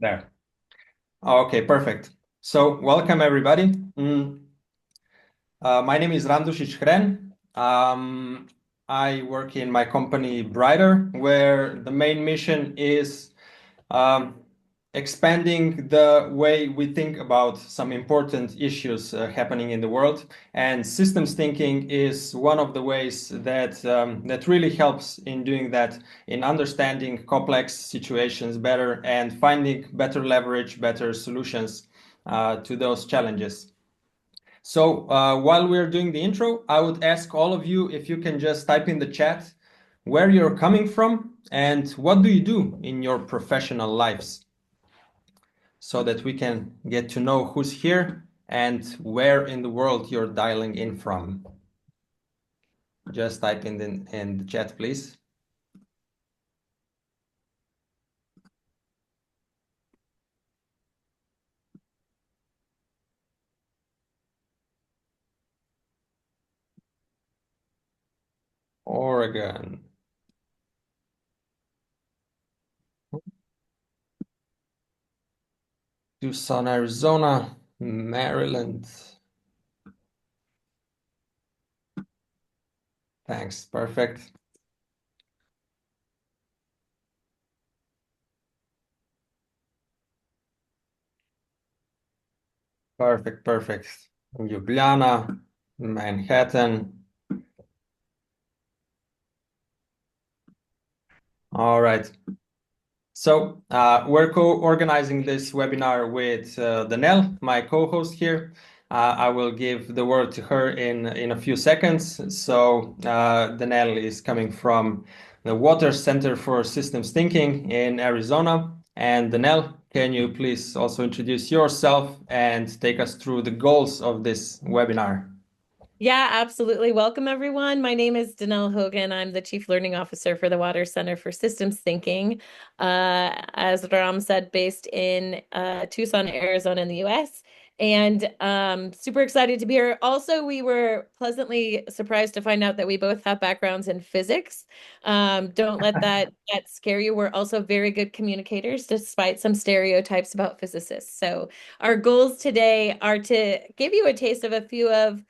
There. Okay, perfect. So welcome everybody. My name is Randušić Hren. I work in my company Brighter, where the main mission is um, expanding the way we think about some important issues happening in the world. And systems thinking is one of the ways that really helps in doing that, in understanding complex situations better and finding better leverage, better solutions to those challenges. So while we're doing the intro, I would ask all of you if you can just type in the chat where you're coming from and what do you do in your professional lives, so that we can get to know who's here and where in the world you're dialing in from. Just type in the chat, please. Oregon. Tucson, Arizona, Maryland. Thanks, perfect. Perfect, perfect. Ljubljana, Manhattan. All right. So we're co-organizing this webinar with DaNel, my co-host here. I will give the word to her in a few seconds. So DaNel is coming from the Water Center for Systems Thinking in Arizona. And DaNel, can you please also introduce yourself and take us through the goals of this webinar? Yeah, absolutely. Welcome, everyone. My name is DaNel Hogan. I'm the Chief Learning Officer for the Water Center for Systems Thinking. As Ram said, based in Tucson, Arizona, in the US. And super excited to be here. Also, we were pleasantly surprised to find out that we both have backgrounds in physics. Don't let that scare you. We're also very good communicators, despite some stereotypes about physicists. So our goals today are to give you a taste of a few of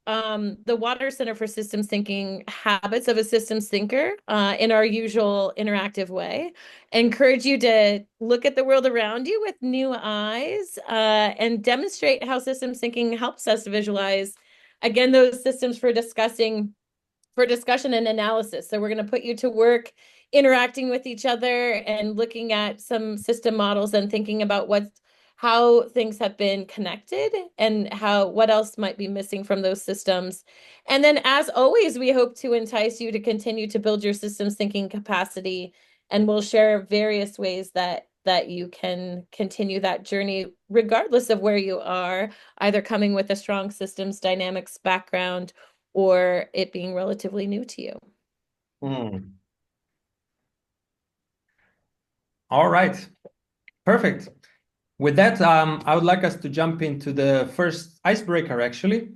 the Water Center for Systems Thinking habits of a systems thinker in our usual interactive way. Encourage you to look at the world around you with new eyes and demonstrate how systems thinking helps us to visualize, again, those systems for discussion and analysis. So we're going to put you to work interacting with each other and looking at some system models and thinking about how things have been connected and what else might be missing from those systems. And then, as always, we hope to entice you to continue to build your systems thinking capacity, and we'll share various ways that you can continue that journey regardless of where you are, either coming with a strong systems dynamics background or it being relatively new to you. All right, perfect. With that, I would like us to jump into the first icebreaker, actually.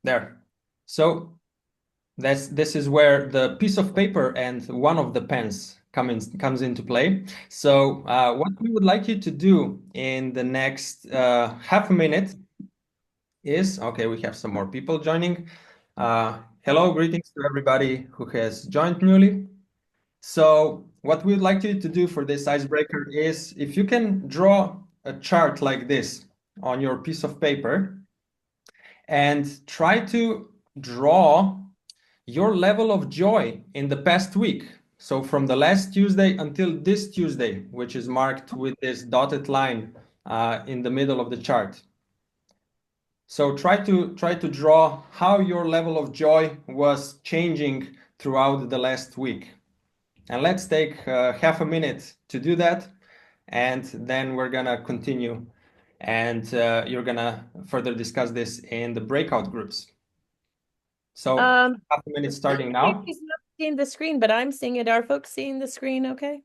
There. So this is where the piece of paper and one of the pens comes into play. So what we would like you to do in the next half a minute is, okay, we have some more people joining. Hello, greetings to everybody who has joined newly. So what we'd like you to do for this icebreaker is, if you can draw a chart like this on your piece of paper and try to draw your level of joy in the past week. So from the last Tuesday until this Tuesday, which is marked with this dotted line in the middle of the chart. So try to draw how your level of joy was changing throughout the last week. And let's take half a minute to do that. And then we're gonna continue. And you're gonna further discuss this in the breakout groups. So half a minute starting now. She's not seeing the screen, but I'm seeing it. Are folks seeing the screen okay?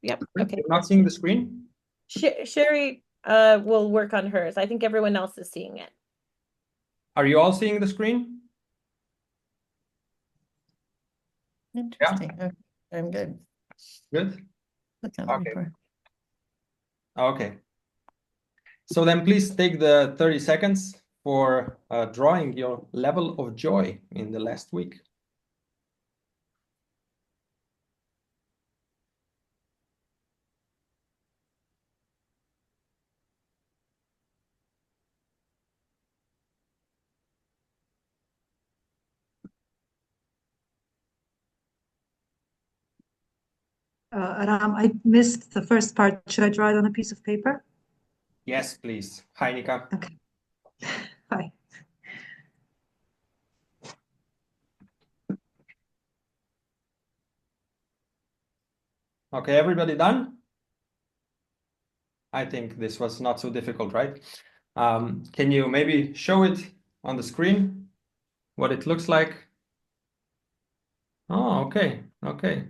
Yep. Okay. You're not seeing the screen? Sherry will work on hers. I think everyone else is seeing it. Are you all seeing the screen? Interesting. Yeah. Okay, I'm good. Good. Click on the Okay. report. Okay. So then please take the 30 seconds for drawing your level of joy in the last week. Ram, I missed the first part. Should I draw it on a piece of paper? Yes, please. Hi, Nika. Okay. Hi. Okay, everybody done? I think this was not so difficult, right? Can you maybe show it on the screen, what it looks like? Oh, okay, okay.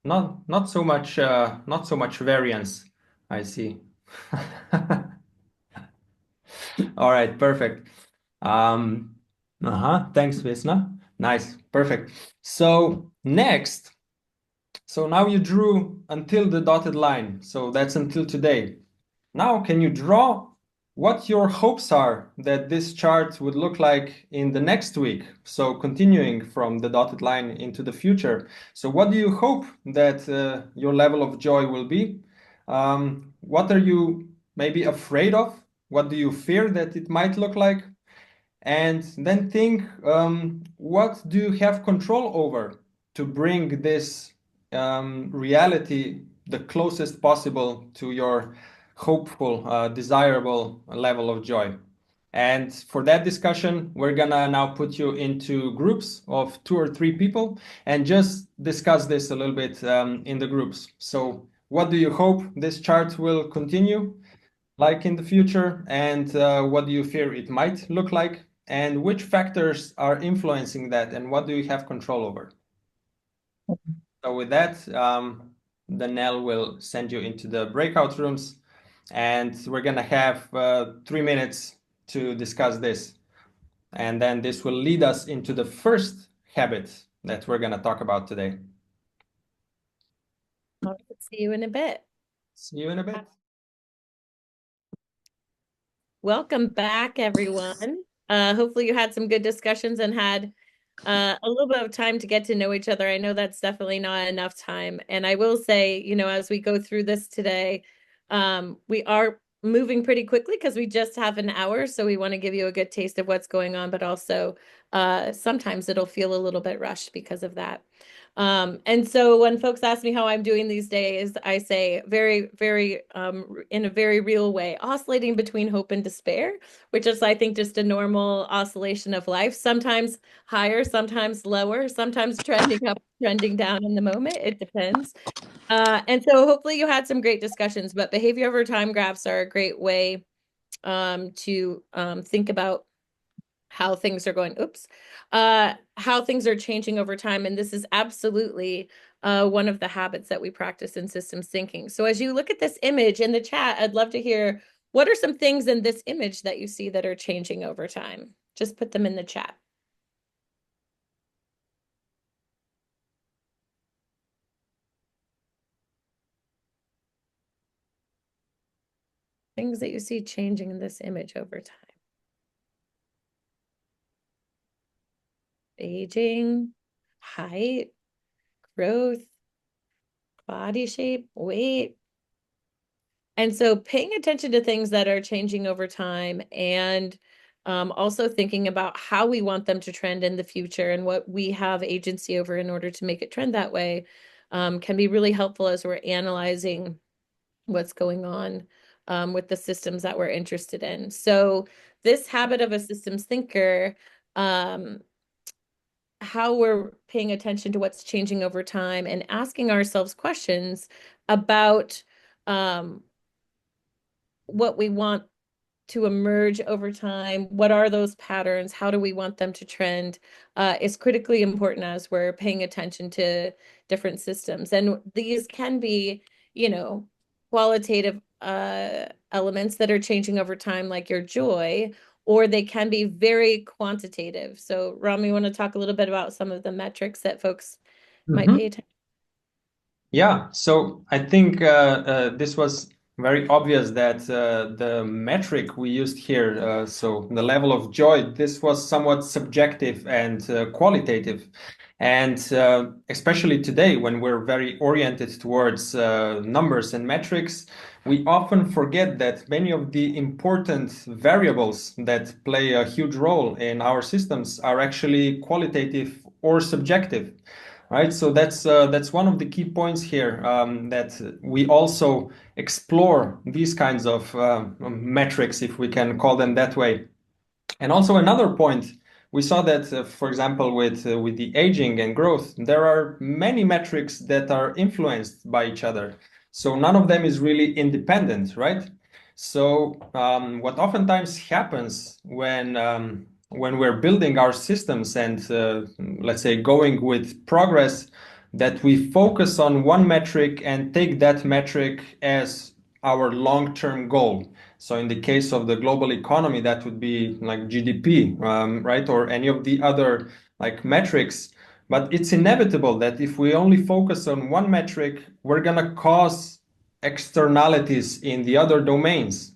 Not so much not so much variance, I see. All right, perfect. Thanks, Vesna. Nice, perfect. So next, so now you drew until the dotted line. So that's until today. Now, can you draw what your hopes are that this chart would look like in the next week? So continuing from the dotted line into the future. So what do you hope that your level of joy will be? What are you maybe afraid of? What do you fear that it might look like? And then think, what do you have control over to bring this reality the closest possible to your hopeful, desirable level of joy? And for that discussion, we're gonna now put you into groups of 2 or 3 people and just discuss this a little bit in the groups. So, what do you hope this chart will continue like in the future, and what do you fear it might look like, and which factors are influencing that, and what do you have control over? So with that, DaNel will send you into the breakout rooms, and we're gonna have 3 minutes to discuss this, and then this will lead us into the first habit that we're gonna talk about today. All right, see you in a bit. See you in a bit. Welcome back, everyone. Hopefully you had some good discussions and had a little bit of time to get to know each other. I know that's definitely not enough time. And I will say, as we go through this today, we are moving pretty quickly because we just have an hour. So we want to give you a good taste of what's going on, but also sometimes it'll feel a little bit rushed because of that. And so when folks ask me how I'm doing these days, I say very, very, in a very real way, oscillating between hope and despair, which is, I think, just a normal oscillation of life. Sometimes higher, sometimes lower, sometimes trending up, trending down in the moment. It depends. And so hopefully you had some great discussions, but behavior over time graphs are a great way to think about how things are going, how things are changing over time. And this is absolutely one of the habits that we practice in systems thinking. So as you look at this image in the chat, I'd love to hear what are some things in this image that you see that are changing over time? Just put them in the chat. Things that you see changing in this image over time. Aging, height, growth, body shape, weight. And so paying attention to things that are changing over time and also thinking about how we want them to trend in the future and what we have agency over in order to make it trend that way can be really helpful as we're analyzing what's going on with the systems that we're interested in. So this habit of a systems thinker, how we're paying attention to what's changing over time and asking ourselves questions about what we want to emerge over time. What are those patterns? How do we want them to trend? Is critically important as we're paying attention to different systems. And these can be, qualitative elements that are changing over time, like your joy, or they can be very quantitative. So, Ram, you want to talk a little bit about some of the metrics that folks might Mhm. pay attention? Yeah, so I think this was very obvious that the metric we used here, so the level of joy, this was somewhat subjective and qualitative. And especially today, when we're very oriented towards numbers and metrics, we often forget that many of the important variables that play a huge role in our systems are actually qualitative or subjective. Right, so that's one of the key points here, that we also explore these kinds of metrics, if we can call them that way. And also another point, we saw that, for example, with the aging and growth, there are many metrics that are influenced by each other. So none of them is really independent, right? So what oftentimes happens when we're building our systems and let's say going with progress, that we focus on one metric and take that metric as our long-term goal. So in the case of the global economy, that would be like GDP, right? Or any of the other like metrics. But it's inevitable that if we only focus on one metric, we're gonna cause externalities in the other domains.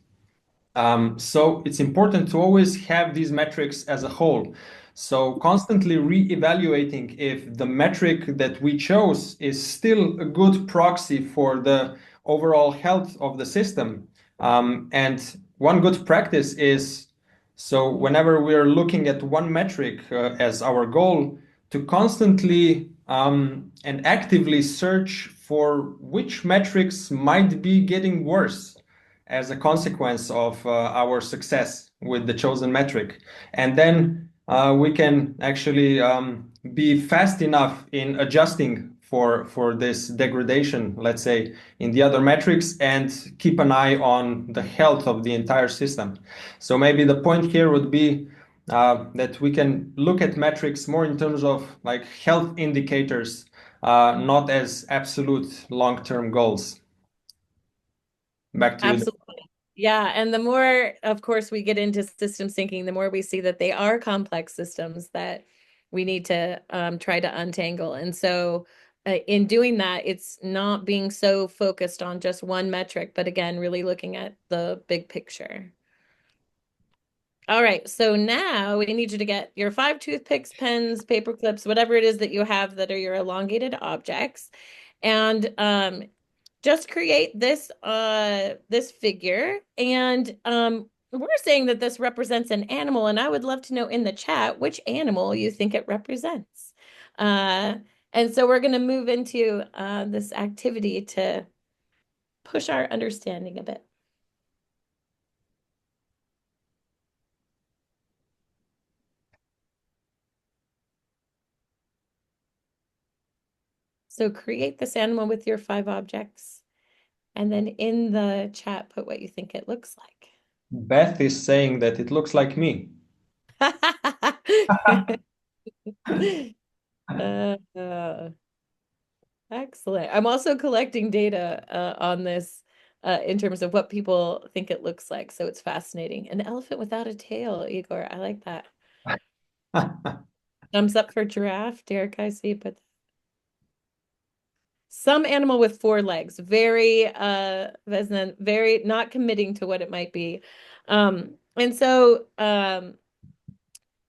So it's important to always have these metrics as a whole. So constantly re-evaluating if the metric that we chose is still a good proxy for the overall health of the system. And one good practice is, so whenever we're looking at one metric as our goal, to constantly and actively search for which metrics might be getting worse as a consequence of our success with the chosen metric. And then we can actually be fast enough in adjusting for this degradation, let's say, in the other metrics, and keep an eye on the health of the entire system. So maybe the point here would be that we can look at metrics more in terms of like health indicators, not as absolute long-term goals. Back to you. Absolutely. Yeah, and the more, of course, we get into systems thinking, the more we see that they are complex systems that we need to try to untangle. And so, in doing that, it's not being so focused on just one metric, but again, really looking at the big picture. All right, so now we need you to get your 5 toothpicks, pens, paper clips, whatever it is that you have that are your elongated objects, and just create this figure. And we're saying that this represents an animal, and I would love to know in the chat which animal you think it represents. Uh, and so we're going to move into this activity to push our understanding a bit. So create this animal with your 5 objects, and then in the chat, put what you think it looks Beth is saying that it looks like me. like. Uh, excellent. I'm also collecting data on this in terms of what people think it looks like. So it's fascinating. An elephant without a tail, Igor. I like that. Thumbs up for giraffe. Derek, I see, but some animal with 4 legs. Very very not committing to what it might be. And so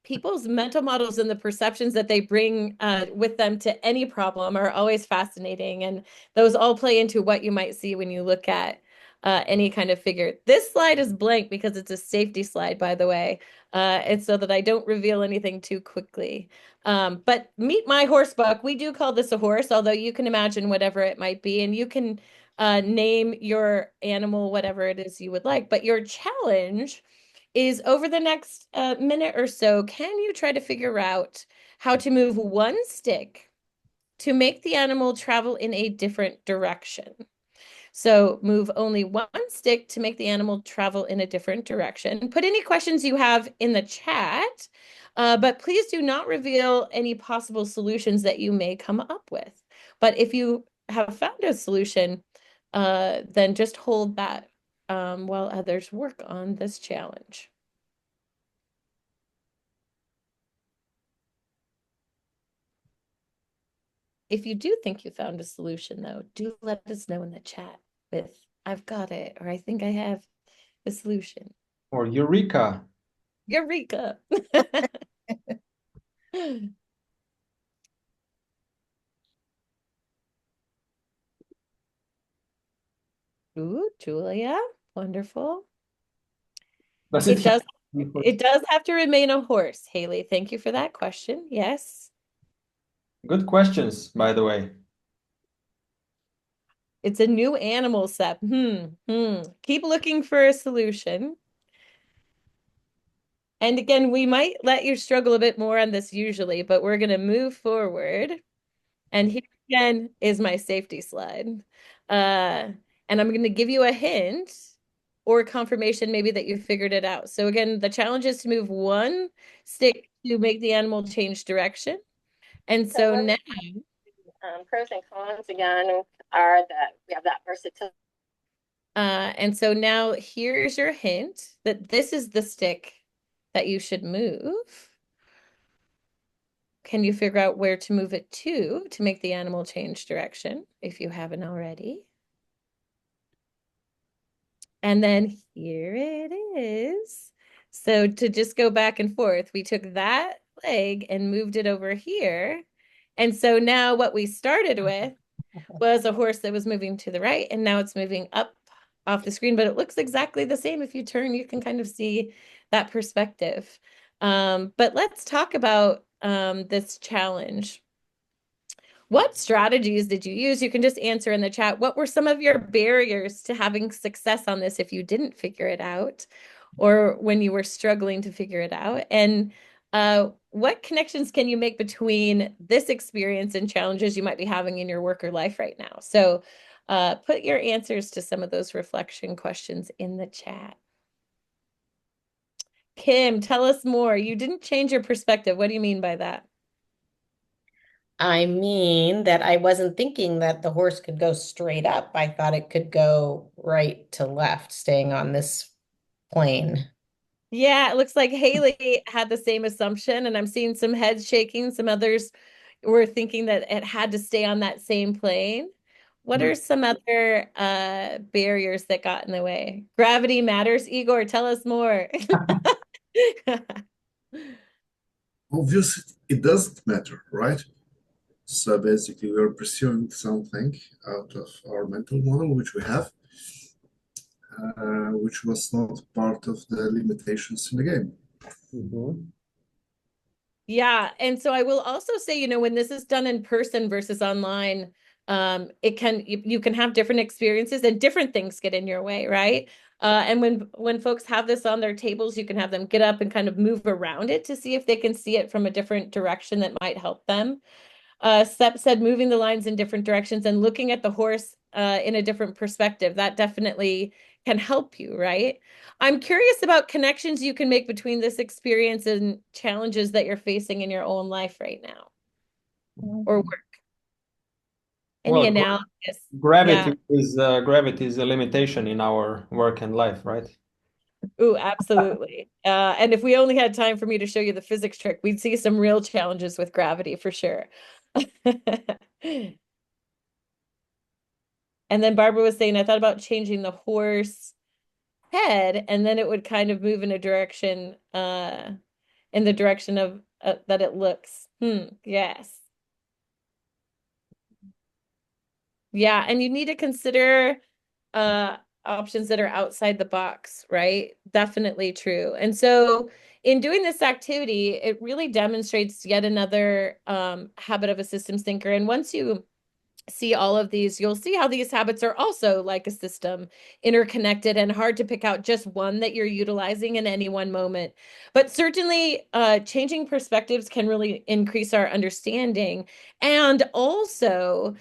people's mental models and the perceptions that they bring with them to any problem are always fascinating. And those all play into what you might see when you look at any kind of figure. This slide is blank because it's a safety slide, by the way. It's so that I don't reveal anything too quickly. But meet my horse buck. We do call this a horse, although you can imagine whatever it might be. And you can name your animal whatever it is you would like. But your challenge is over the next minute or so, can you try to figure out how to move one stick to make the animal travel in a different direction? So move only one stick to make the animal travel in a different direction. Put any questions you have in the chat, but please do not reveal any possible solutions that you may come up with. But if you have found a solution, then just hold that while others work on this challenge. If you do think you found a solution, though, do let us know in the chat with I've got it, or I think I have the solution. Or Eureka. Eureka. Ooh, Julia. Wonderful. Does it It have does it does have to remain a horse, Haley. Thank you for that question. Yes. good questions, by the way. It's a new animal set. Keep looking for a solution. And again, we might let you struggle a bit more on this usually, but we're going to move forward. And here again is my safety slide. And I'm going to give you a hint or confirmation maybe that you figured it out. So again, the challenge is to move one stick to make the animal change direction. And so now, pros and cons again are that we have that versatility. and so now here's your hint that this is the stick that you should move. Can you figure out where to move it to make the animal change direction if you haven't already? And then here it is. So to just go back and forth, we took that leg and moved it over here. And so now what we started with was a horse that was moving to the right, and now it's moving up off the screen, but it looks exactly the same. If you turn, you can kind of see that perspective. But let's talk about this challenge. What strategies did you use? You can just answer in the chat. What were some of your barriers to having success on this if you didn't figure it out, or when you were struggling to figure it out? And what connections can you make between this experience and challenges you might be having in your work or life right now? So put your answers to some of those reflection questions in the chat. Kim, tell us more. You didn't change your perspective. What do you mean by that? I mean that I wasn't thinking that the horse could go straight up. I thought it could go right to left, staying on this plane. Yeah, it looks like Haley had the same assumption, and I'm seeing some heads shaking. Some others were thinking that it had to stay on that same plane. What Hmm. are some other barriers that got in the way? Gravity matters. Igor, tell us more. Obviously, it doesn't matter, right? So basically, we're pursuing something out of our mental model, which we have, which was not part of the limitations in the game. Mhm. Yeah, and so I will also say, when this is done in person versus online, you can have different experiences and different things get in your way, right? And when folks have this on their tables, you can have them get up and kind of move around it to see if they can see it from a different direction that might help them. Sep said moving the lines in different directions and looking at the horse in a different perspective. That definitely can help you, right? I'm curious about connections you can make between this experience and challenges that you're facing in your own life right now or work. Any Well, analysis? Yeah. gravity is a limitation in our work and life, right? Ooh, absolutely. And if we only had time for me to show you the physics trick, we'd see some real challenges with gravity for sure. And then Barbara was saying, I thought about changing the horse head, and then it would kind of move in a direction, in the direction of that it looks. Yes. Yeah, and you need to consider uh options that are outside the box, right? Definitely true. And so in doing this activity, it really demonstrates yet another habit of a systems thinker. And once you see all of these, you'll see how these habits are also like a system, interconnected and hard to pick out just one that you're utilizing in any one moment. But certainly, changing perspectives can really increase our understanding and also,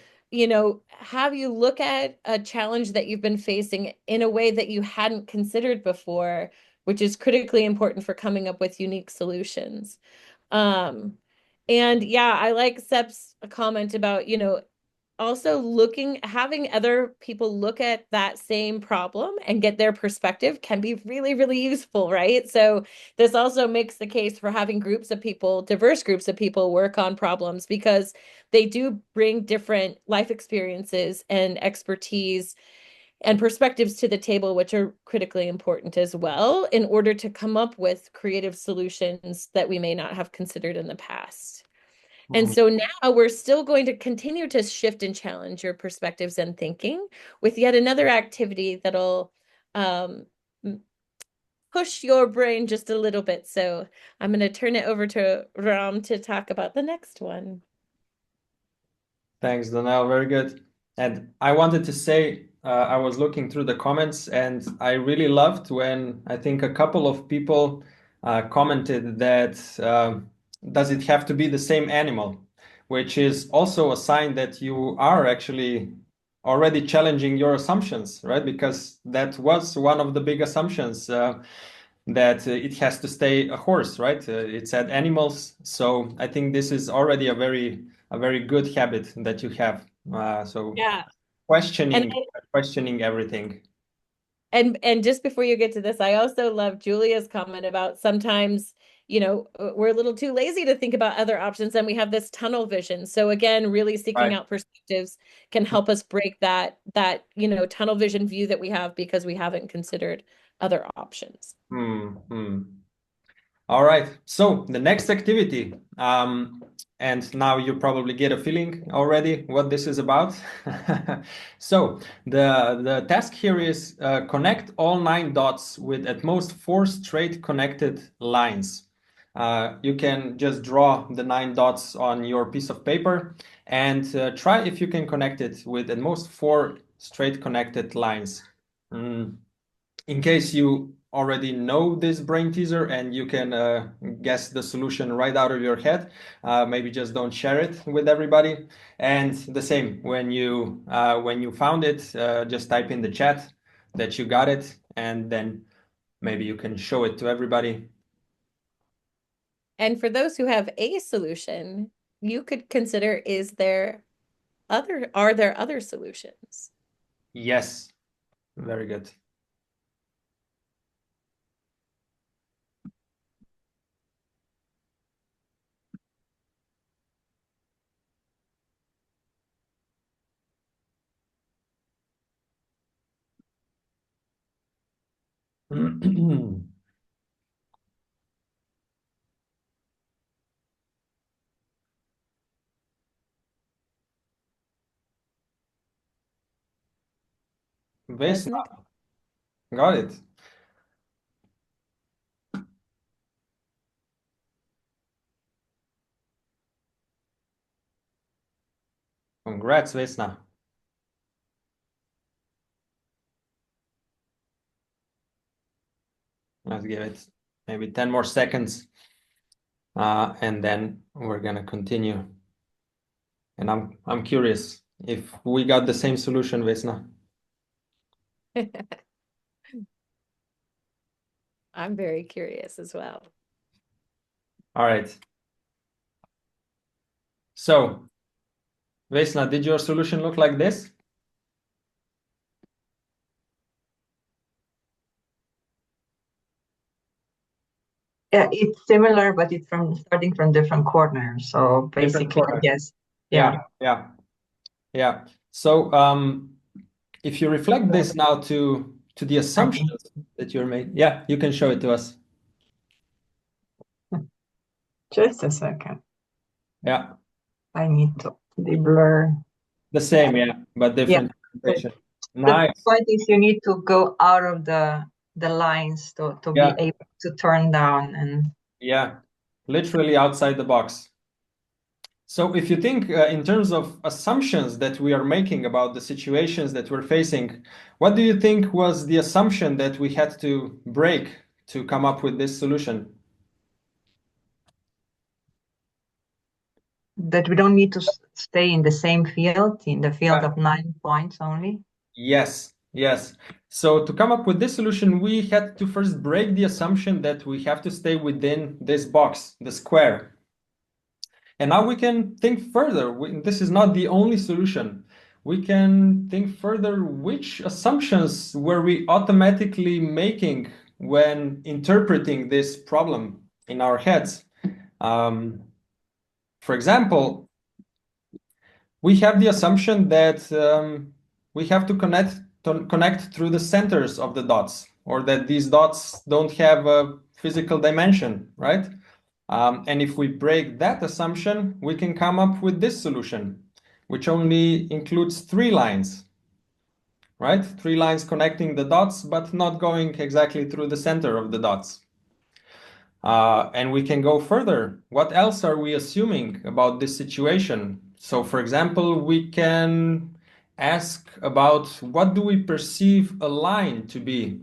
have you look at a challenge that you've been facing in a way that you hadn't considered before, which is critically important for coming up with unique solutions. Um, and yeah, I like Sep's comment about, also having other people look at that same problem and get their perspective can be really, really useful, right? So this also makes the case for having groups of people, diverse groups of people work on problems because they do bring different life experiences and expertise and perspectives to the table, which are critically important as well, in order to come up with creative solutions that we may not have considered in the past. And Mm. so now we're still going to continue to shift and challenge your perspectives and thinking with yet another activity that'll um, push your brain just a little bit. So I'm going to turn it over to Ram to talk about the next one. Thanks, Donnell. Very good. And I wanted to say, I was looking through the comments, and I really loved when I think a couple of people commented that does it have to be the same animal, which is also a sign that you are actually already challenging your assumptions, right? Because that was one of the big assumptions that it has to stay a horse, right? It said animals, so I think this is already a very good habit that you have. So Yeah. And questioning everything. And just before you get to this, I also love Julia's comment about sometimes, we're a little too lazy to think about other options and we have this tunnel vision. So again, really seeking Right. out perspectives can help us break that tunnel vision view that we have because we haven't considered other options. Hmm. All right. So the next activity, and now you probably get a feeling already what this is about. So the task here is connect all 9 dots with at most 4 straight connected lines. You can just draw the 9 dots on your piece of paper and try if you can connect it with at most 4 straight connected lines. In case you already know this brain teaser and you can guess the solution right out of your head, maybe just don't share it with everybody. And the same, when you found it, just type in the chat that you got it, and then maybe you can show it to everybody. And for those who have a solution, you could consider, are there other solutions? Yes, very good. Doesn't Vesna, it? got it. Congrats, Vesna. Let's give it maybe 10 more seconds, and then we're gonna continue. And I'm curious if we got the same solution, Vesna. I'm very curious as well. All right. So, Vesna, did your solution look like this? Yeah, it's similar, but it's starting from different corners. So Different basically, corners. yes. Yeah, Yeah. yeah, yeah. So, if you reflect this now to the I can assumptions that you're making, yeah, you can show it to us. just a second. Yeah, I need to deblur. the same, yeah, but Yeah. different presentation. The Nice. point is you need to go out of the lines to be Yeah, able to turn down and yeah, literally outside the box. So if you think in terms of assumptions that we are making about the situations that we're facing, what do you think was the assumption that we had to break to come up with this solution? that we don't need to stay in the same field, in the field Uh, of 9 points only. yes, yes. So to come up with this solution, we had to first break the assumption that we have to stay within this box, the square. And now we can think further. This is not the only solution. we can think further, which assumptions were we automatically making when interpreting this problem in our heads? For example, we have the assumption that we have to connect through the centers of the dots, or that these dots don't have a physical dimension, right? And if we break that assumption, we can come up with this solution, which only includes 3 lines, right? 3 lines connecting the dots, but not going exactly through the center of the dots. And we can go further. What else are we assuming about this situation? So, for example, we can ask about what do we perceive a line to be?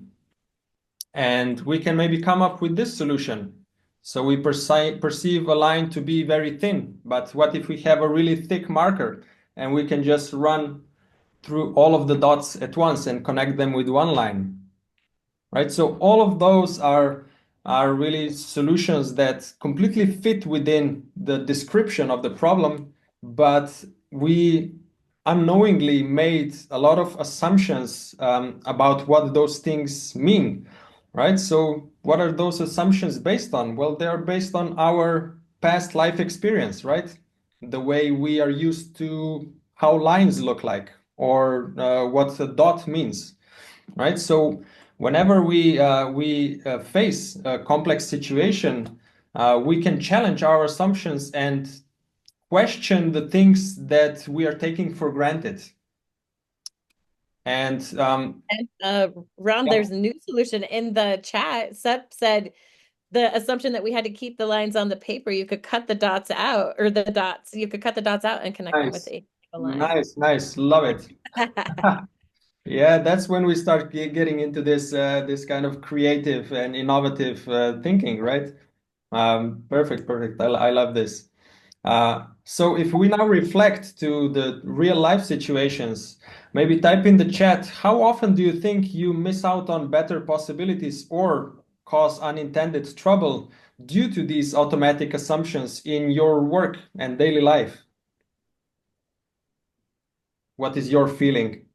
And we can maybe come up with this solution. So we perceive a line to be very thin, but what if we have a really thick marker and we can just run through all of the dots at once and connect them with one line? Right? So all of those are really solutions that completely fit within the description of the problem, but we unknowingly made a lot of assumptions about what those things mean, right? So what are those assumptions based on? Well, they are based on our past life experience, right? The way we are used to how lines look like, or what a dot means, right? So whenever we face a complex situation, we can challenge our assumptions and question the things that we are taking for granted. And Ron, yeah. there's a new solution in the chat. Sep said the assumption that we had to keep the lines on the paper, you could cut the dots out, or the dots, you could cut the dots out and connect them with Nice, the line. nice, love it. Yeah, that's when we start getting into this kind of creative and innovative thinking, right? Perfect. I love this. So if we now reflect to the real life situations, maybe type in the chat, how often do you think you miss out on better possibilities or cause unintended trouble due to these automatic assumptions in your work and daily life? What is your feeling?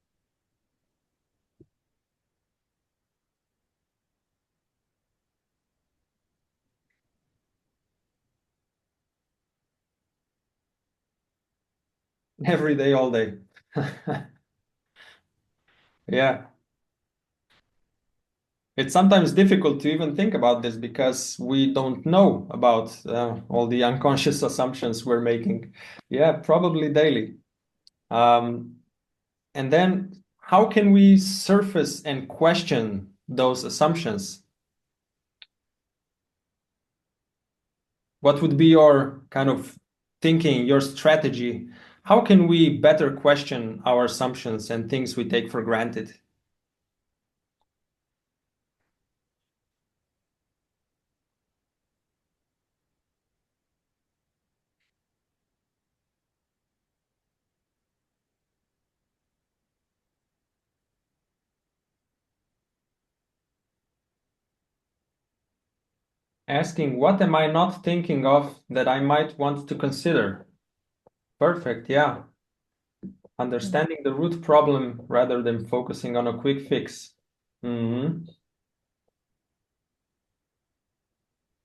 Every day, all day. Yeah. It's sometimes difficult to even think about this because we don't know about all the unconscious assumptions we're making. Yeah, probably daily. And then how can we surface and question those assumptions? What would be your kind of thinking, your strategy? How can we better question our assumptions and things we take for granted? Asking, what am I not thinking of that I might want to consider? Perfect, yeah. Understanding the root problem rather than focusing on a quick fix. Mhm.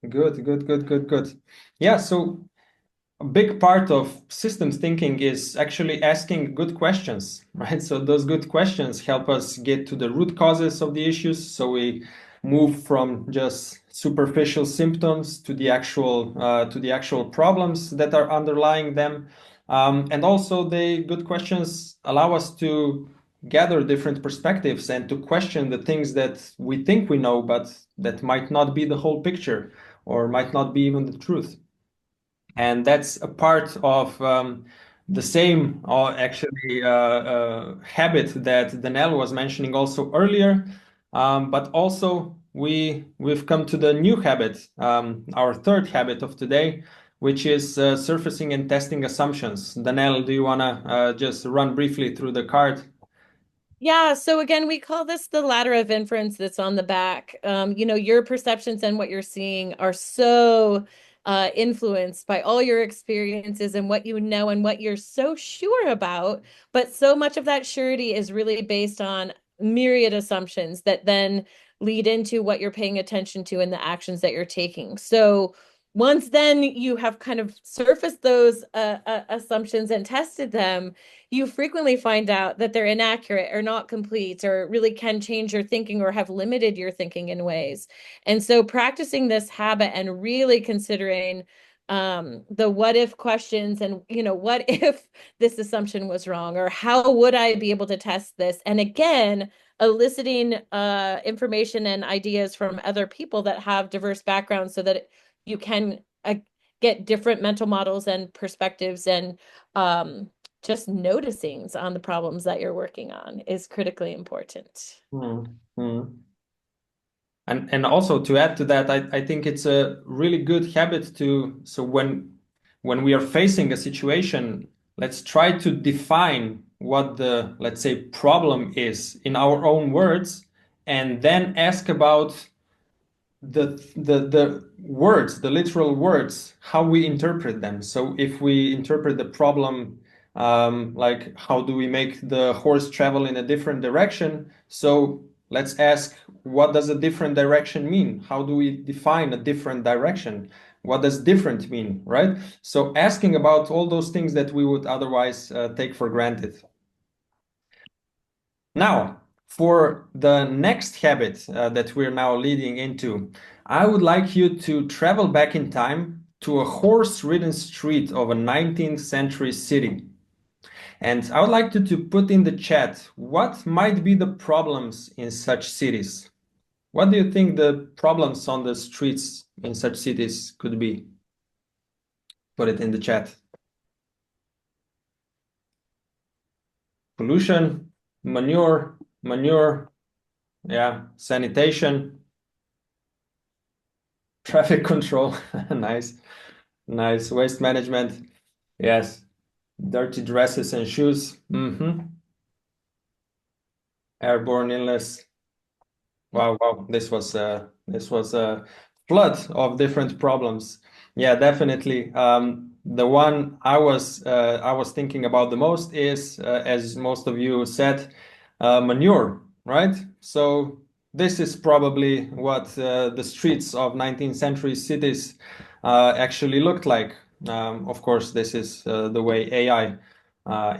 Good. Yeah, so a big part of systems thinking is actually asking good questions, right? So those good questions help us get to the root causes of the issues. So we move from just superficial symptoms to the actual problems that are underlying them. And also the good questions allow us to gather different perspectives and to question the things that we think we know, but that might not be the whole picture or might not be even the truth. And that's a part of the same, actually, habit that DaNel was mentioning also earlier. But also, we've come to the new habit, our third habit of today, which is surfacing and testing assumptions. DaNel, do you want to just run briefly through the card? Yeah, so again, we call this the ladder of inference that's on the back. Your perceptions and what you're seeing are so influenced by all your experiences and what you know and what you're so sure about. But so much of that surety is really based on myriad assumptions that then lead into what you're paying attention to and the actions that you're taking. So once then you have kind of surfaced those assumptions and tested them, you frequently find out that they're inaccurate or not complete or really can change your thinking or have limited your thinking in ways. And so practicing this habit and really considering the what if questions and, what if this assumption was wrong, or how would I be able to test this? And again, eliciting information and ideas from other people that have diverse backgrounds so that you can get different mental models and perspectives, and just noticings on the problems that you're working on is critically important. Mm-hmm. And also to add to that, I think it's a really good habit to, so when we are facing a situation, let's try to define what the, let's say, problem is in our own words, and then ask about the words, the literal words, how we interpret them. So if we interpret the problem, like how do we make the horse travel in a different direction? So let's ask, what does a different direction mean? How do we define a different direction? What does different mean, right? So asking about all those things that we would otherwise take for granted. Now, for the next habit that we're now leading into, I would like you to travel back in time to a horse-ridden street of a 19th century city. And I would like you to put in the chat what might be the problems in such cities. What do you think the problems on the streets in such cities could be? Put it in the chat. Pollution, manure, yeah, sanitation, traffic control. Nice. Waste management. Yes. Dirty dresses and shoes. Airborne illness. Wow. This was a flood of different problems. Yeah, definitely. The one I was thinking about the most is, as most of you said, manure, right? So this is probably what the streets of 19th century cities actually looked like. Of course, this is the way AI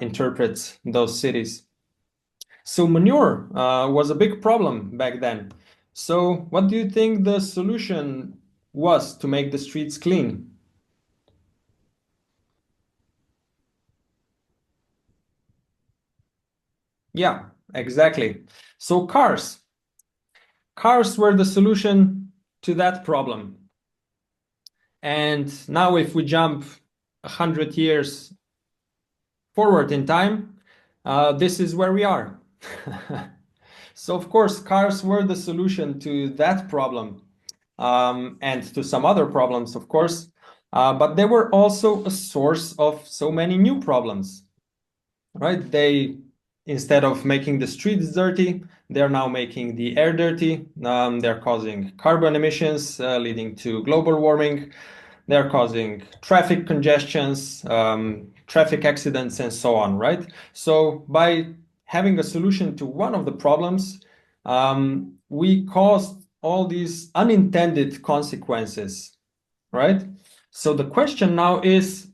interprets those cities. So manure was a big problem back then. So what do you think the solution was to make the streets clean? Yeah, exactly. So cars. Cars were the solution to that problem. And now if we jump 100 years forward in time, this is where we are. So of course, cars were the solution to that problem, and to some other problems, of course, but they were also a source of so many new problems, right? Instead of making the streets dirty, they're now making the air dirty. They're causing carbon emissions, leading to global warming. They're causing traffic congestions, traffic accidents, and so on, right? So by having a solution to one of the problems, we caused all these unintended consequences, right? So the question now is,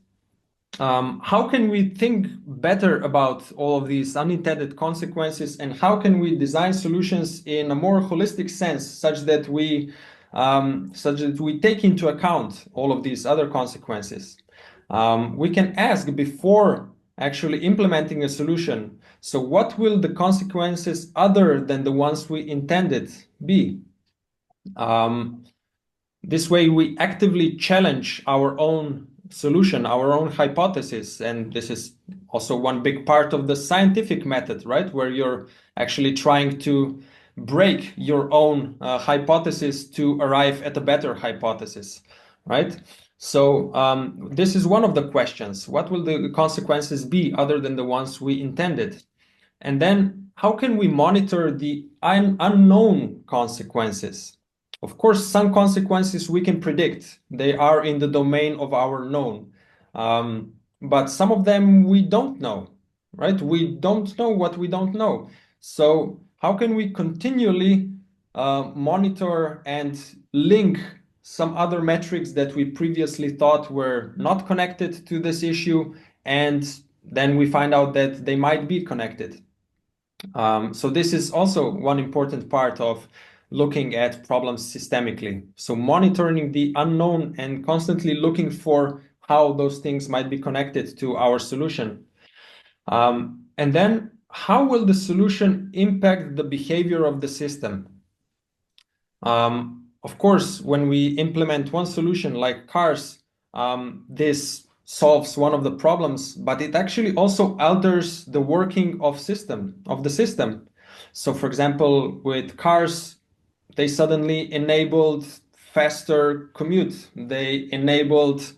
how can we think better about all of these unintended consequences, and how can we design solutions in a more holistic sense, such that we take into account all of these other consequences? We can ask before actually implementing a solution. So what will the consequences other than the ones we intended be? This way we actively challenge our own solution, our own hypothesis. And this is also one big part of the scientific method, right? Where you're actually trying to break your own hypothesis to arrive at a better hypothesis, right? So this is one of the questions. What will the consequences be other than the ones we intended? And then how can we monitor the unknown consequences? Of course, some consequences we can predict. They are in the domain of our known. But some of them we don't know, right? We don't know what we don't know. So how can we continually monitor and link some other metrics that we previously thought were not connected to this issue, and then we find out that they might be connected? So this is also one important part of looking at problems systemically. So monitoring the unknown and constantly looking for how those things might be connected to our solution. And then how will the solution impact the behavior of the system? Of course, when we implement one solution like cars, this solves one of the problems, but it actually also alters the working of the system. So, for example, with cars, they suddenly enabled faster commute. They enabled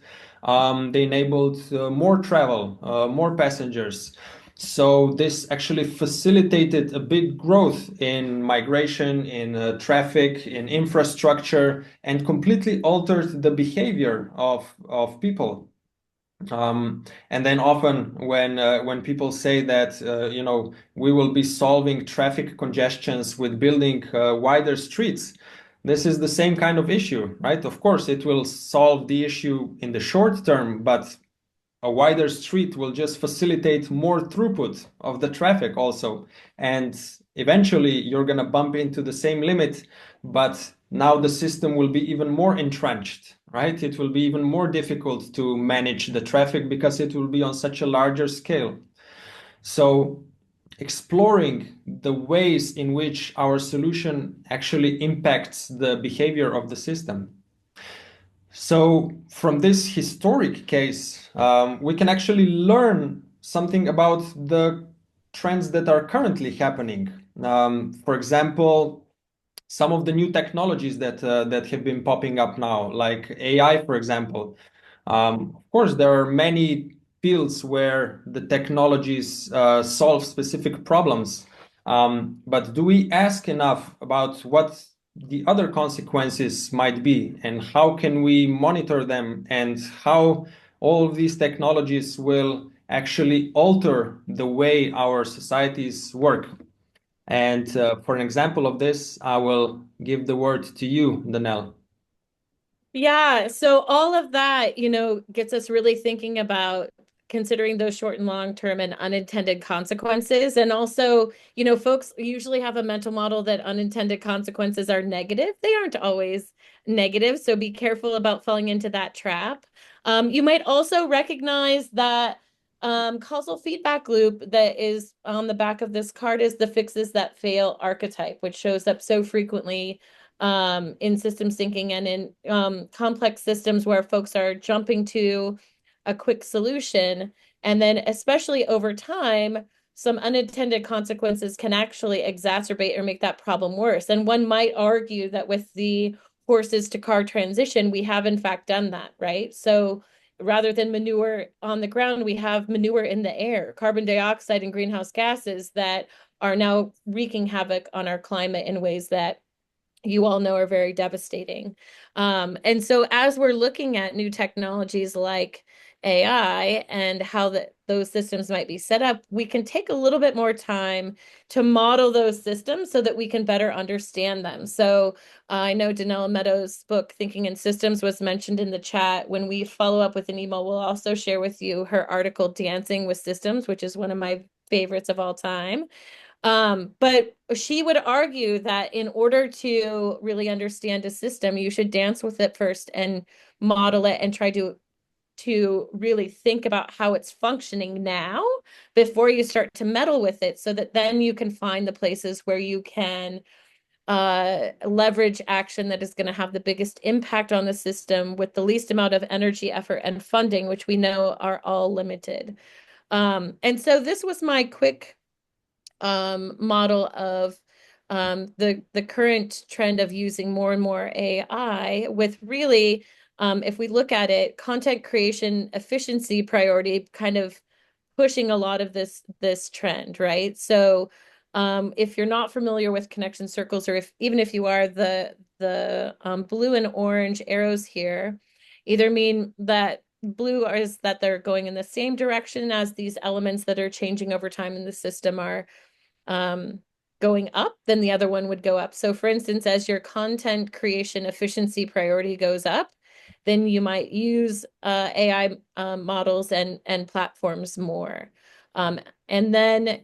more travel, more passengers. So this actually facilitated a big growth in migration, in traffic, in infrastructure, and completely altered the behavior of people. And then often when people say that we will be solving traffic congestions with building wider streets, this is the same kind of issue, right? Of course, it will solve the issue in the short term, but a wider street will just facilitate more throughput of the traffic also. And eventually you're going to bump into the same limit, but now the system will be even more entrenched, right? It will be even more difficult to manage the traffic because it will be on such a larger scale. So exploring the ways in which our solution actually impacts the behavior of the system. So from this historic case, we can actually learn something about the trends that are currently happening. For example, some of the new technologies that have been popping up now, like AI, for example. Of course, there are many fields where the technologies solve specific problems. But do we ask enough about what the other consequences might be, and how can we monitor them, and how all of these technologies will actually alter the way our societies work? And for an example of this, I will give the word to you, DaNel. Yeah, so all of that, gets us really thinking about considering those short and long term and unintended consequences. And also, folks usually have a mental model that unintended consequences are negative. They aren't always negative, so be careful about falling into that trap. You might also recognize that causal feedback loop that is on the back of this card is the fixes that fail archetype, which shows up so frequently in systems thinking and in complex systems where folks are jumping to a quick solution. And then, especially over time, some unintended consequences can actually exacerbate or make that problem worse. And one might argue that with the horses to car transition, we have in fact done that, right? So rather than manure on the ground, we have manure in the air, carbon dioxide and greenhouse gases that are now wreaking havoc on our climate in ways that you all know are very devastating. And so as we're looking at new technologies like AI and how those systems might be set up, we can take a little bit more time to model those systems so that we can better understand them. So I know Danella Meadows' book, Thinking in Systems, was mentioned in the chat. When we follow up with an email, we'll also share with you her article, Dancing with Systems, which is one of my favorites of all time. But she would argue that in order to really understand a system, you should dance with it first and model it and try to really think about how it's functioning now before you start to meddle with it, so that then you can find the places where you can leverage action that is going to have the biggest impact on the system with the least amount of energy, effort, and funding, which we know are all limited. And so this was my quick model of the current trend of using more and more AI with really, if we look at it, content creation efficiency priority kind of pushing a lot of this trend, right? So if you're not familiar with connection circles, or if even if you are, the blue and orange arrows here either mean that blue is that they're going in the same direction as these elements that are changing over time in the system are going up, then the other one would go up. So for instance, as your content creation efficiency priority goes up, then you might use AI models and platforms more. And then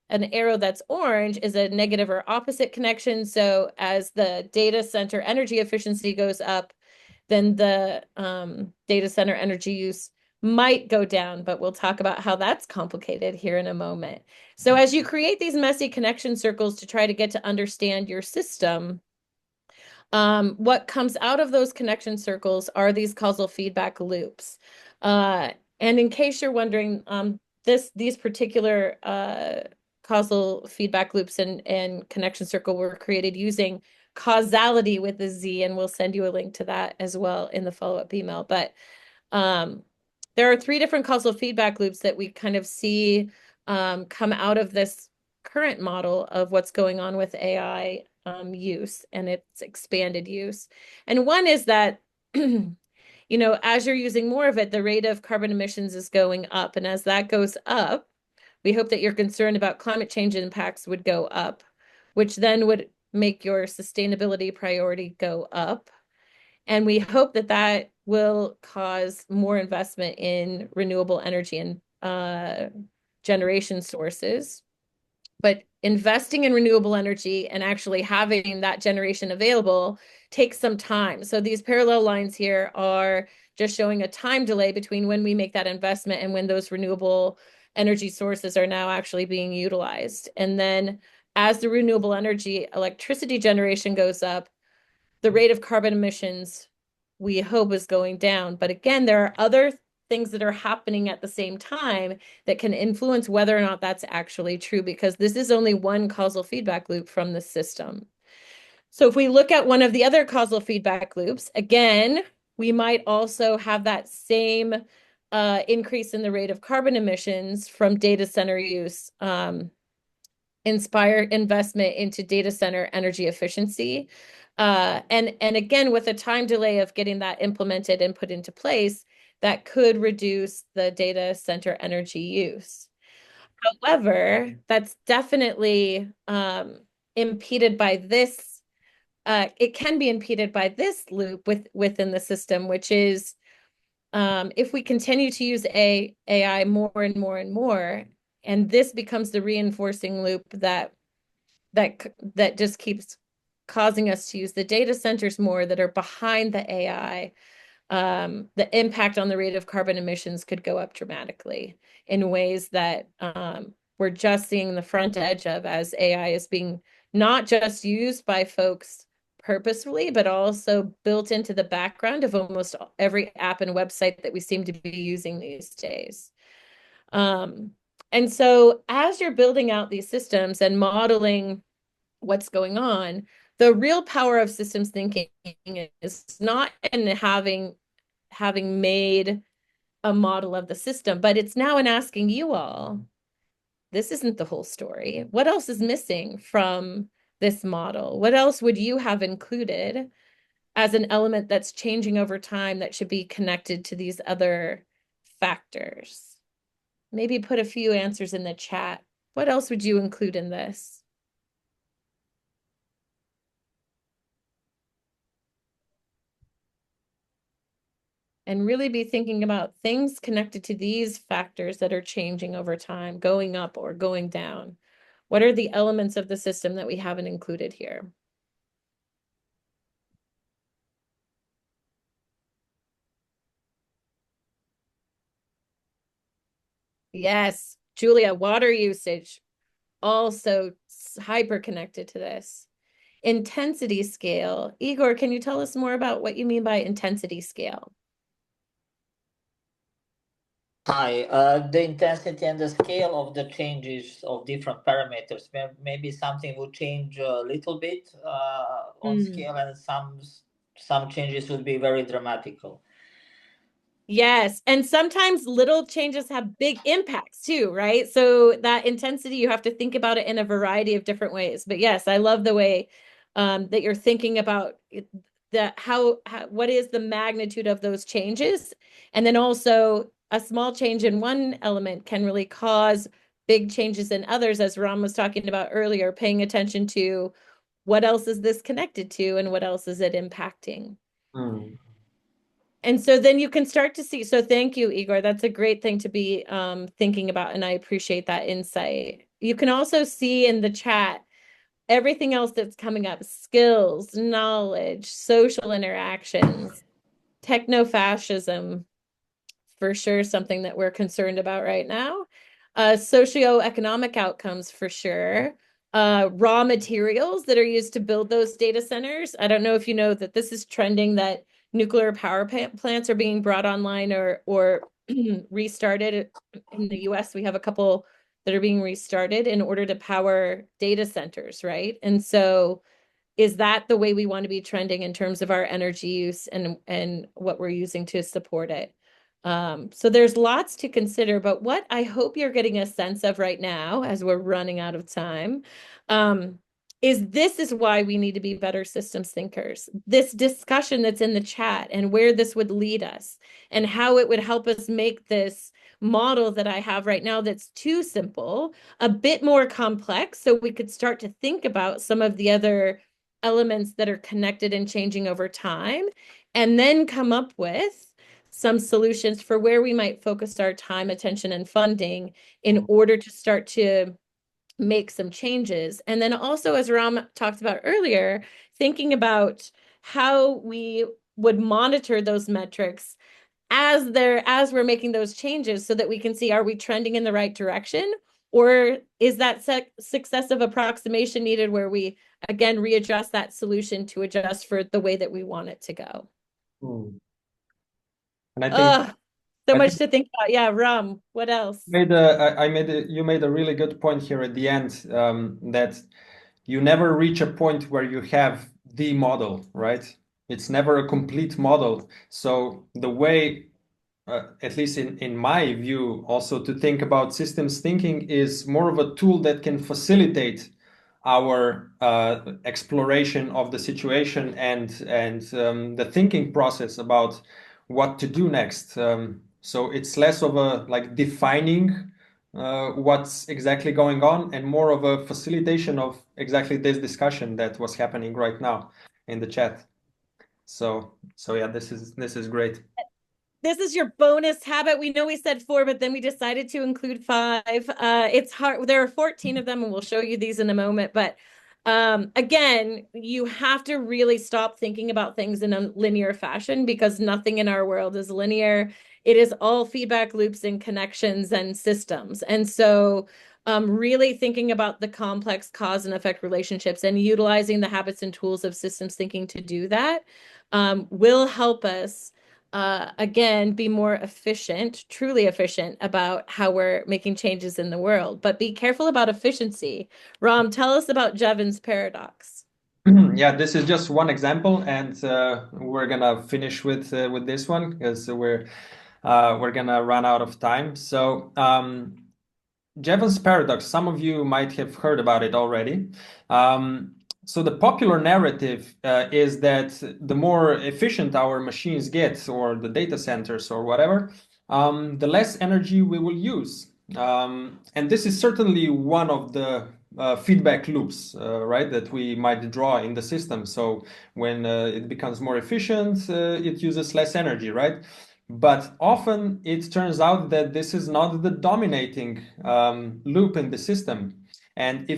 an arrow that's orange is a negative or opposite connection. So as the data center energy efficiency goes up, then the data center energy use might go down, but we'll talk about how that's complicated here in a moment. So as you create these messy connection circles to try to get to understand your system, what comes out of those connection circles are these causal feedback loops. And in case you're wondering, these particular causal feedback loops and connection circle were created using causality with a Z, and we'll send you a link to that as well in the follow-up email. But there are 3 different causal feedback loops that we kind of see come out of this current model of what's going on with AI use and its expanded use. And one is that, as you're using more of it, the rate of carbon emissions is going up. And as that goes up, we hope that your concern about climate change impacts would go up, which then would make your sustainability priority go up. And we hope that that will cause more investment in renewable energy and generation sources. But investing in renewable energy and actually having that generation available takes some time. So these parallel lines here are just showing a time delay between when we make that investment and when those renewable energy sources are now actually being utilized. And then as the renewable energy electricity generation goes up, the rate of carbon emissions we hope is going down. But again, there are other things that are happening at the same time that can influence whether or not that's actually true, because this is only one causal feedback loop from the system. So if we look at one of the other causal feedback loops, again, we might also have that same increase in the rate of carbon emissions from data center use inspire investment into data center energy efficiency. And again, with a time delay of getting that implemented and put into place, that could reduce the data center energy use. However, that's definitely impeded by this. It can be impeded by this loop within the system, which is if we continue to use AI more and more and more, and this becomes the reinforcing loop that just keeps causing us to use the data centers more that are behind the AI, the impact on the rate of carbon emissions could go up dramatically in ways that we're just seeing the front edge of as AI is being not just used by folks purposefully, but also built into the background of almost every app and website that we seem to be using these days. And so as you're building out these systems and modeling what's going on, the real power of systems thinking is not in having made a model of the system, but it's now in asking you all, this isn't the whole story. What else is missing from this model? What else would you have included as an element that's changing over time that should be connected to these other factors? Maybe put a few answers in the chat. What else would you include in this? And really be thinking about things connected to these factors that are changing over time, going up or going down. What are the elements of the system that we haven't included here? Yes, Julia, water usage, also hyper connected to this. Intensity scale. Igor, can you tell us more about what you mean by intensity scale? Hi, the intensity and the scale of the changes of different parameters. Maybe something will change a little bit on scale, and some changes will be very dramatical. Yes, and sometimes little changes have big impacts too, right? So that intensity, you have to think about it in a variety of different ways. But yes, I love the way that you're thinking about what is the magnitude of those changes, and then also a small change in one element can really cause big changes in others, as Ram was talking about earlier, paying attention to what else is this connected to and what else is it impacting. Mm. And so then you can start to see. So thank you, Igor. That's a great thing to be thinking about, and I appreciate that insight. You can also see in the chat everything else that's coming up: skills, knowledge, social interactions, techno-fascism, for sure, something that we're concerned about right now. Socioeconomic outcomes, for sure. Raw materials that are used to build those data centers. I don't know if you know that this is trending, that nuclear power plants are being brought online or restarted. In the US, we have a couple that are being restarted in order to power data centers, right? And so is that the way we want to be trending in terms of our energy use and what we're using to support it? So there's lots to consider, but what I hope you're getting a sense of right now, as we're running out of time, is this is why we need to be better systems thinkers. This discussion that's in the chat and where this would lead us and how it would help us make this model that I have right now that's too simple a bit more complex, so we could start to think about some of the other elements that are connected and changing over time, and then come up with some solutions for where we might focus our time, attention, and funding in order to start to make some changes. And then also, as Ram talked about earlier, thinking about how we would monitor those metrics as we're making those changes, so that we can see, are we trending in the right direction, or is that successive approximation needed where we again readjust that solution to adjust for the way that we want it to go. Mm. And I think Oh, so I much think to think about. Yeah, Ram, what else? you made a really good point here at the end, that you never reach a point where you have the model, right? It's never a complete model. So the way, at least in my view, also to think about systems thinking is more of a tool that can facilitate our exploration of the situation and the thinking process about what to do next. So it's less of a like defining what's exactly going on and more of a facilitation of exactly this discussion that was happening right now in the chat. So yeah, this is great. This is your bonus habit. We know we said 4, but then we decided to include 5. It's hard. There are 14 of them, and we'll show you these in a moment. But again, you have to really stop thinking about things in a linear fashion, because nothing in our world is linear. It is all feedback loops and connections and systems. And so really thinking about the complex cause and effect relationships and utilizing the habits and tools of systems thinking to do that will help us again, be more efficient, truly efficient about how we're making changes in the world. But be careful about efficiency. Ram, tell us about Jevons paradox. Yeah, this is just one example, and we're gonna finish with this one because we're gonna run out of time. So Jevons paradox, some of you might have heard about it already. So the popular narrative is that the more efficient our machines get, or the data centers, or whatever, the less energy we will use. And this is certainly one of the feedback loops, right, that we might draw in the system. So when it becomes more efficient, it uses less energy, right? But often it turns out that this is not the dominating loop in the system. And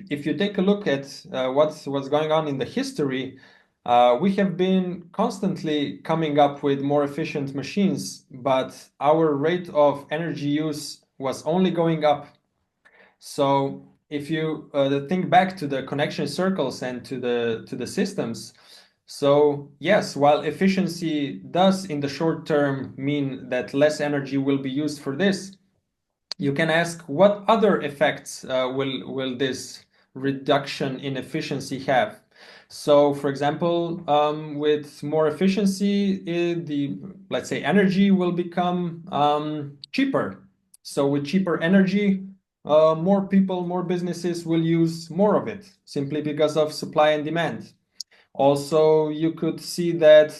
if you take a look at what's going on in the history, we have been constantly coming up with more efficient machines, but our rate of energy use was only going up. So if you think back to the connection circles and to the systems, so yes, while efficiency does in the short term mean that less energy will be used for this, you can ask what other effects will this reduction in efficiency have? So, for example, with more efficiency, the let's say energy will become cheaper. So with cheaper energy, more people, more businesses will use more of it simply because of supply and demand. Also, you could see that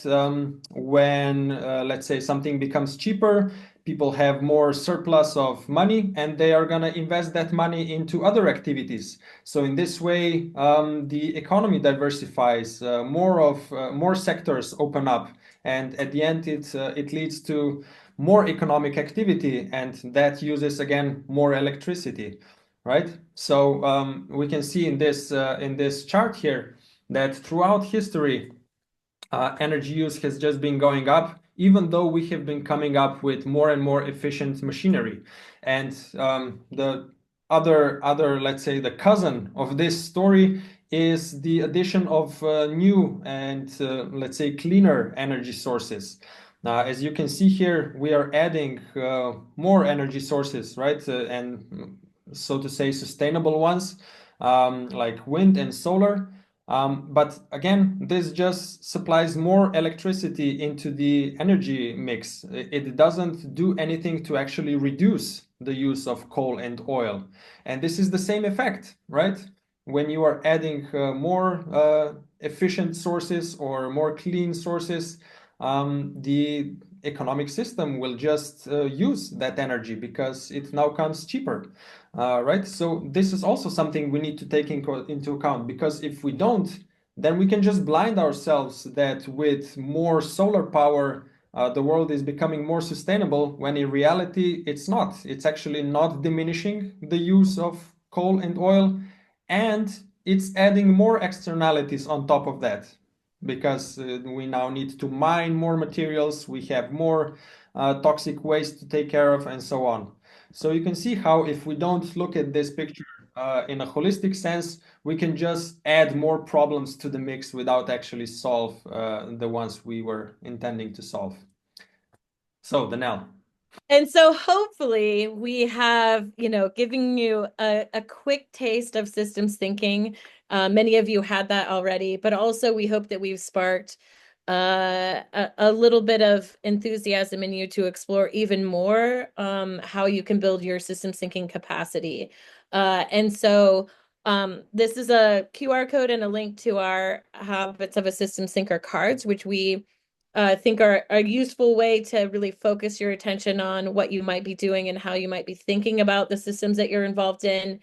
when, let's say, something becomes cheaper, people have more surplus of money and they are going to invest that money into other activities. So in this way, the economy diversifies, more sectors open up, and at the end, it leads to more economic activity, and that uses again more electricity, right? So we can see in this chart here that throughout history, energy use has just been going up, even though we have been coming up with more and more efficient machinery. And the other, let's say, the cousin of this story is the addition of new and, let's say, cleaner energy sources. As you can see here, we are adding more energy sources, right? And so to say, sustainable ones, like wind and solar. But again, this just supplies more electricity into the energy mix. It doesn't do anything to actually reduce the use of coal and oil. And this is the same effect, right? When you are adding more efficient sources or more clean sources, the economic system will just use that energy because it now comes cheaper. Right? So this is also something we need to take into account, because if we don't, then we can just blind ourselves that with more solar power, the world is becoming more sustainable, when in reality it's not. It's actually not diminishing the use of coal and oil, and it's adding more externalities on top of that, because we now need to mine more materials, we have more toxic waste to take care of, and so on. So you can see how, if we don't look at this picture in a holistic sense, we can just add more problems to the mix without actually solve the ones we were intending to solve. So, DaNel. And so hopefully we have, giving you a quick taste of systems thinking. Many of you had that already, but also we hope that we've sparked a little bit of enthusiasm in you to explore even more how you can build your systems thinking capacity. And so this is a QR code and a link to our Habits of a Systems Thinker cards, which we think are a useful way to really focus your attention on what you might be doing and how you might be thinking about the systems that you're involved in.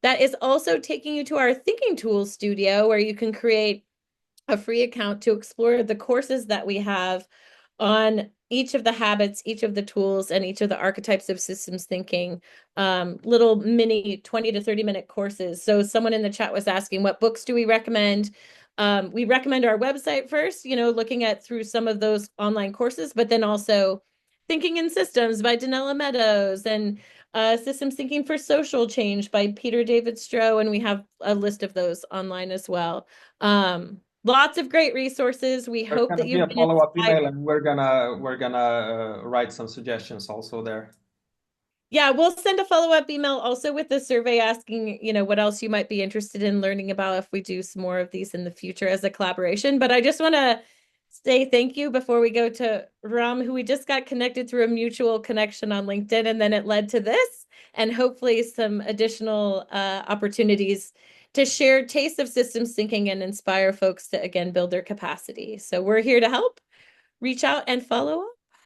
That is also taking you to our Thinking Tools studio, where you can create a free account to explore the courses that we have on each of the habits, each of the tools, and each of the archetypes of systems thinking, little mini 20 to 30-minute courses. So someone in the chat was asking, what books do we recommend? We recommend our website first, looking at through some of those online courses, but then also Thinking in Systems by Donella Meadows, and Systems Thinking for Social Change by Peter David Stroh, and we have a list of those online as well. Lots of great resources. We There's hope gonna that be you've a been follow-up inspired. email, and we're gonna write some suggestions also there. Yeah, we'll send a follow-up email also with the survey asking, what else you might be interested in learning about if we do some more of these in the future as a collaboration. But I just want to say thank you before we go to Ram, who we just got connected through a mutual connection on LinkedIn, and then it led to this, and hopefully some additional opportunities to share tastes of systems thinking and inspire folks to, again, build their capacity. So we're here to help. Reach out and follow up.